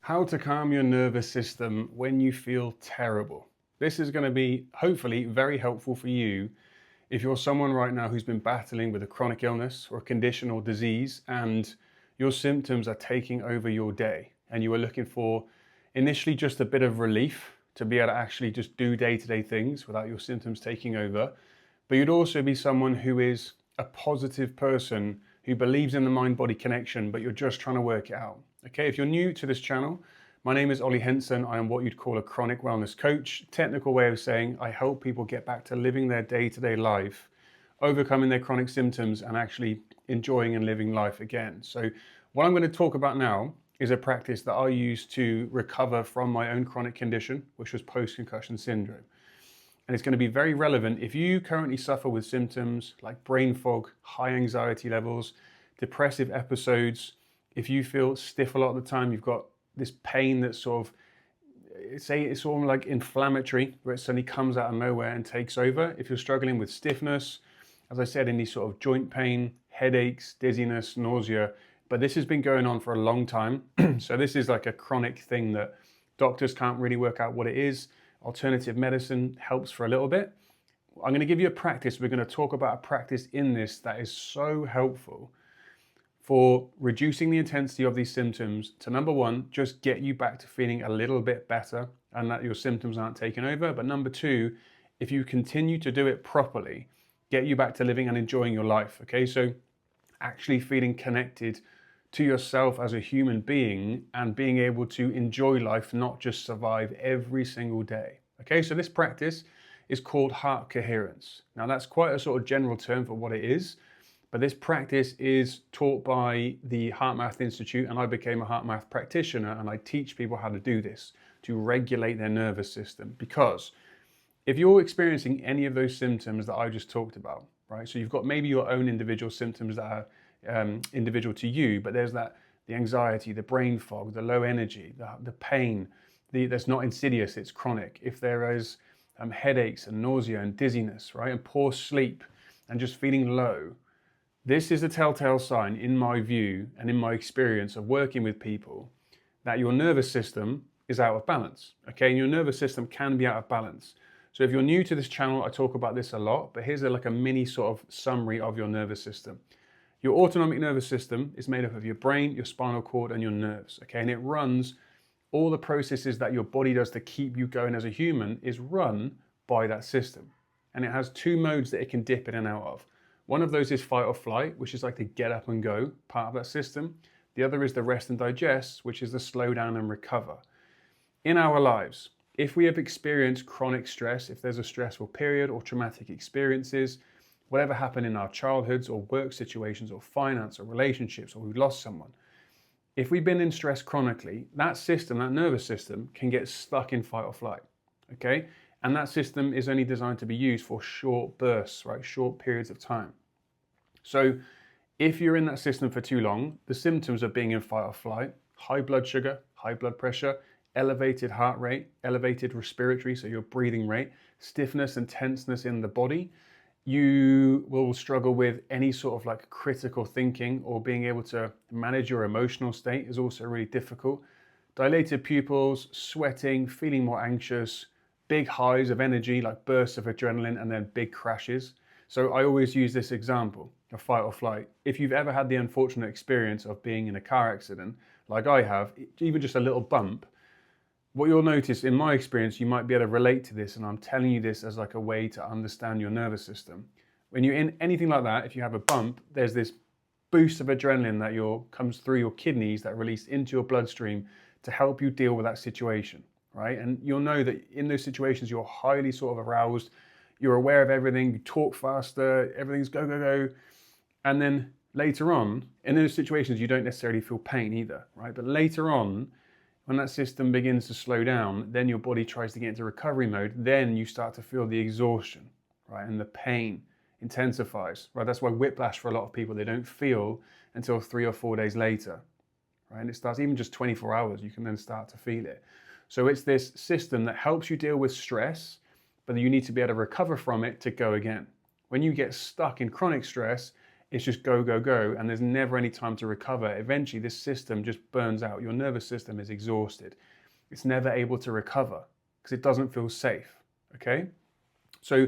How to calm your nervous system when you feel terrible. This is going to be hopefully very helpful for you if you're someone right now who's been battling with a chronic illness or a condition or disease and your symptoms are taking over your day and you are looking for initially just a bit of relief to be able to actually just do day-to-day things without your symptoms taking over. But you'd also be someone who is a positive person who believes in the mind-body connection, but you're just trying to work it out. Okay, if you're new to this channel, my name is Ollie Henson. I am what you'd call a chronic wellness coach. Technical way of saying I help people get back to living their day-to-day life, overcoming their chronic symptoms and actually enjoying and living life again. So what I'm going to talk about now is a practice that I use to recover from my own chronic condition, which was post-concussion syndrome. And it's going to be very relevant if you currently suffer with symptoms like brain fog, high anxiety levels, depressive episodes. If you feel stiff a lot of the time, you've got this pain that's sort of, say it's sort of like inflammatory, where it suddenly comes out of nowhere and takes over. If you're struggling with stiffness, as I said, any sort of joint pain, headaches, dizziness, nausea, but this has been going on for a long time. So this is like a chronic thing that doctors can't really work out what it is. Alternative medicine helps for a little bit. I'm going to give you a practice. We're going to talk about a practice in this that is so helpful for reducing the intensity of these symptoms to, number one, just get you back to feeling a little bit better and that your symptoms aren't taking over. But number two, if you continue to do it properly, get you back to living and enjoying your life. Okay, so actually feeling connected to yourself as a human being and being able to enjoy life, not just survive every single day. Okay, so this practice is called heart coherence. Now that's quite a sort of general term for what it is, but this practice is taught by the HeartMath Institute, and I became a HeartMath practitioner, and I teach people how to do this, to regulate their nervous system. Because if you're experiencing any of those symptoms that I just talked about, right? So you've got maybe your own individual symptoms that are individual to you, but there's the anxiety, the brain fog, the low energy, the pain, that's not insidious, it's chronic. If there is headaches and nausea and dizziness, right, and poor sleep and just feeling low, this is a telltale sign, in my view and in my experience of working with people, that your nervous system is out of balance. Okay, and your nervous system can be out of balance. So if you're new to this channel, I talk about this a lot, but here's like a mini sort of summary of your nervous system. Your autonomic nervous system is made up of your brain, your spinal cord, and your nerves, okay? And it runs all the processes that your body does to keep you going as a human is run by that system. And it has two modes that it can dip in and out of. One of those is fight or flight, which is like the get up and go part of that system. The other is the rest and digest, which is the slow down and recover. In our lives, if we have experienced chronic stress, if there's a stressful period or traumatic experiences, whatever happened in our childhoods or work situations or finance or relationships, or we've lost someone, if we've been in stress chronically, that system, that nervous system, can get stuck in fight or flight, okay? And that system is only designed to be used for short bursts, right? Short periods of time. So if you're in that system for too long, the symptoms of being in fight or flight, high blood sugar, high blood pressure, elevated heart rate, elevated respiratory, so your breathing rate, stiffness and tenseness in the body, you will struggle with any sort of like critical thinking, or being able to manage your emotional state is also really difficult. Dilated pupils, sweating, feeling more anxious, big highs of energy like bursts of adrenaline, and then big crashes. So I always use this example of fight or flight. If you've ever had the unfortunate experience of being in a car accident, like I have, even just a little bump, what you'll notice in my experience, you might be able to relate to this, and I'm telling you this as like a way to understand your nervous system. When you're in anything like that, if you have a bump, there's this boost of adrenaline that comes through your kidneys that release into your bloodstream to help you deal with that situation, right? And you'll know that in those situations, you're highly sort of aroused, you're aware of everything, you talk faster, everything's go, go, go. And then later on, in those situations, you don't necessarily feel pain either, right? But later on, when that system begins to slow down, then your body tries to get into recovery mode, then you start to feel the exhaustion, right? And the pain intensifies, right? That's why whiplash for a lot of people, they don't feel until 3 or 4 days later, right? And it starts even just 24 hours, you can then start to feel it. So it's this system that helps you deal with stress, but you need to be able to recover from it to go again. When you get stuck in chronic stress, it's just go, go, go, and there's never any time to recover. Eventually, this system just burns out. Your nervous system is exhausted. It's never able to recover because it doesn't feel safe, okay? So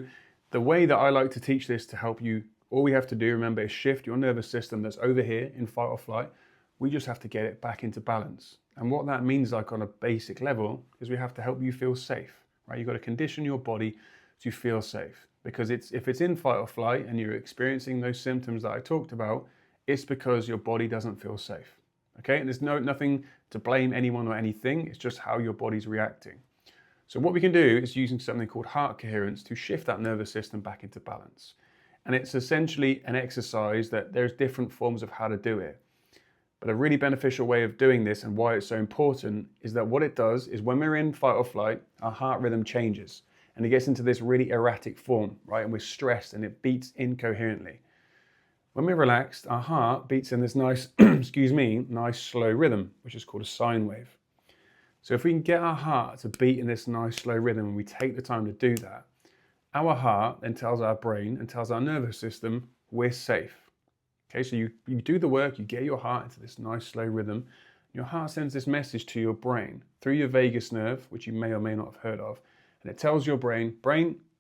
the way that I like to teach this to help you, all we have to do, remember, is shift your nervous system that's over here in fight or flight. We just have to get it back into balance. And what that means, like on a basic level, is we have to help you feel safe, right? You've got to condition your body to feel safe. Because if it's in fight or flight and you're experiencing those symptoms that I talked about, it's because your body doesn't feel safe. Okay, and there's nothing to blame anyone or anything, it's just how your body's reacting. So what we can do is using something called heart coherence to shift that nervous system back into balance. And it's essentially an exercise that there's different forms of how to do it. But a really beneficial way of doing this and why it's so important is that what it does is when we're in fight or flight, our heart rhythm changes. And it gets into this really erratic form, right? And we're stressed and it beats incoherently. When we're relaxed, our heart beats in this nice, nice slow rhythm, which is called a sine wave. So if we can get our heart to beat in this nice slow rhythm and we take the time to do that, our heart then tells our brain and tells our nervous system, we're safe. Okay, so you do the work, you get your heart into this nice slow rhythm. Your heart sends this message to your brain through your vagus nerve, which you may or may not have heard of. And it tells your brain,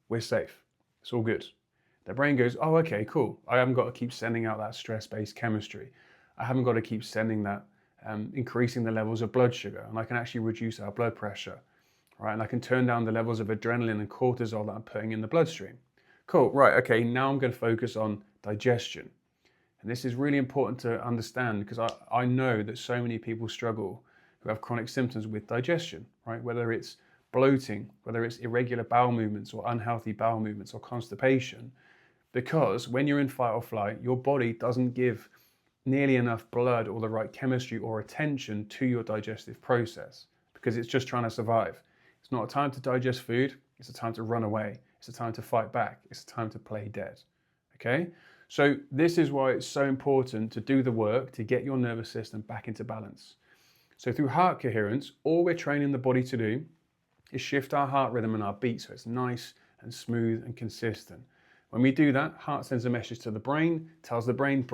we're safe. It's all good. The brain goes, oh, okay, cool. I haven't got to keep sending out that stress-based chemistry. I haven't got to keep sending that, increasing the levels of blood sugar. And I can actually reduce our blood pressure, right? And I can turn down the levels of adrenaline and cortisol that I'm putting in the bloodstream. Cool, right, okay, now I'm going to focus on digestion. And this is really important to understand because I know that so many people struggle who have chronic symptoms with digestion, right? Whether it's bloating, whether it's irregular bowel movements or unhealthy bowel movements or constipation, because when you're in fight or flight, your body doesn't give nearly enough blood or the right chemistry or attention to your digestive process because it's just trying to survive. It's not a time to digest food, it's a time to run away, it's a time to fight back, it's a time to play dead, okay? So this is why it's so important to do the work to get your nervous system back into balance. So through heart coherence, all we're training the body to do is shift our heart rhythm and our beat so it's nice and smooth and consistent. When we do that, heart sends a message to the brain, tells the brain,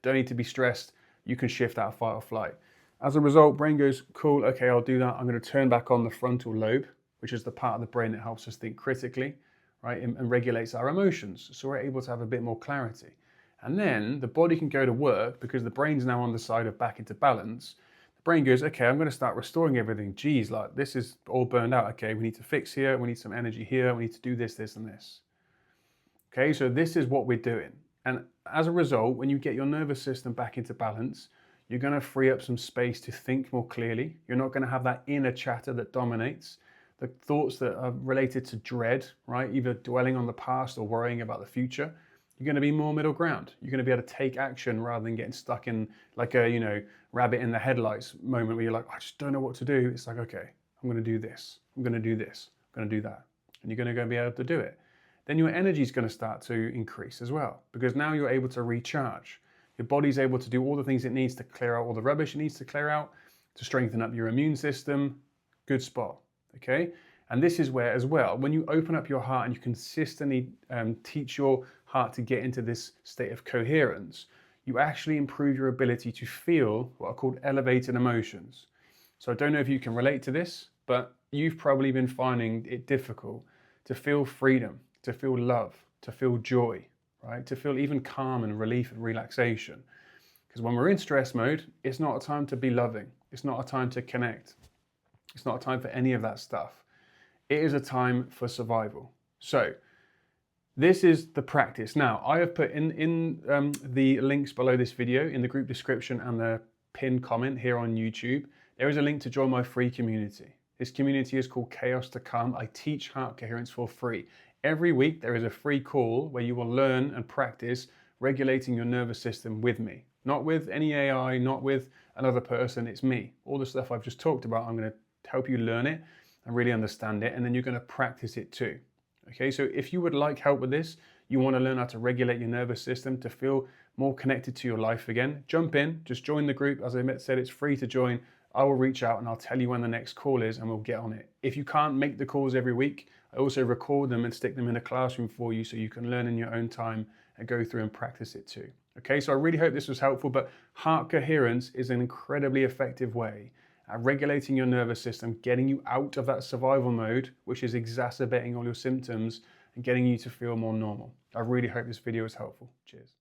don't need to be stressed, you can shift out of fight or flight. As a result, brain goes, cool, okay, I'll do that. I'm going to turn back on the frontal lobe, which is the part of the brain that helps us think critically, right, and regulates our emotions. So we're able to have a bit more clarity. And then the body can go to work because the brain's now on the side of back into balance. The brain goes, okay, I'm going to start restoring everything. Geez, like this is all burned out. Okay, we need to fix here. We need some energy here. We need to do this, this, and this. Okay, so this is what we're doing. And as a result, when you get your nervous system back into balance, you're going to free up some space to think more clearly. You're not going to have that inner chatter that dominates. The thoughts that are related to dread, right? Either dwelling on the past or worrying about the future. You're going to be more middle ground. You're going to be able to take action rather than getting stuck in like a, rabbit in the headlights moment where you're like, I just don't know what to do. It's like, okay, I'm going to do this. I'm going to do this. I'm going to do that. And you're going to go be able to do it. Then your energy is going to start to increase as well because now you're able to recharge. Your body's able to do all the things it needs to clear out all the rubbish it needs to clear out, to strengthen up your immune system. Good spot, okay? And this is where as well, when you open up your heart and you consistently teach your heart to get into this state of coherence, you actually improve your ability to feel what are called elevated emotions. So I don't know if you can relate to this, but you've probably been finding it difficult to feel freedom, to feel love, to feel joy, right? To feel even calm and relief and relaxation. Because when we're in stress mode, it's not a time to be loving. It's not a time to connect. It's not a time for any of that stuff. It is a time for survival. So this is the practice. Now, I have put in the links below this video, in the group description and the pinned comment here on YouTube, there is a link to join my free community. This community is called Chaos to Calm. I teach heart coherence for free. Every week there is a free call where you will learn and practice regulating your nervous system with me. Not with any AI, not with another person, it's me. All the stuff I've just talked about, I'm going to help you learn it and really understand it, and then you're going to practice it too. Okay, so if you would like help with this, you want to learn how to regulate your nervous system to feel more connected to your life again, jump in, just join the group. As I said, it's free to join. I will reach out and I'll tell you when the next call is and we'll get on it. If you can't make the calls every week, I also record them and stick them in a classroom for you so you can learn in your own time and go through and practice it too. Okay, so I really hope this was helpful, but heart coherence is an incredibly effective way at regulating your nervous system, getting you out of that survival mode, which is exacerbating all your symptoms, and getting you to feel more normal. I really hope this video was helpful. Cheers.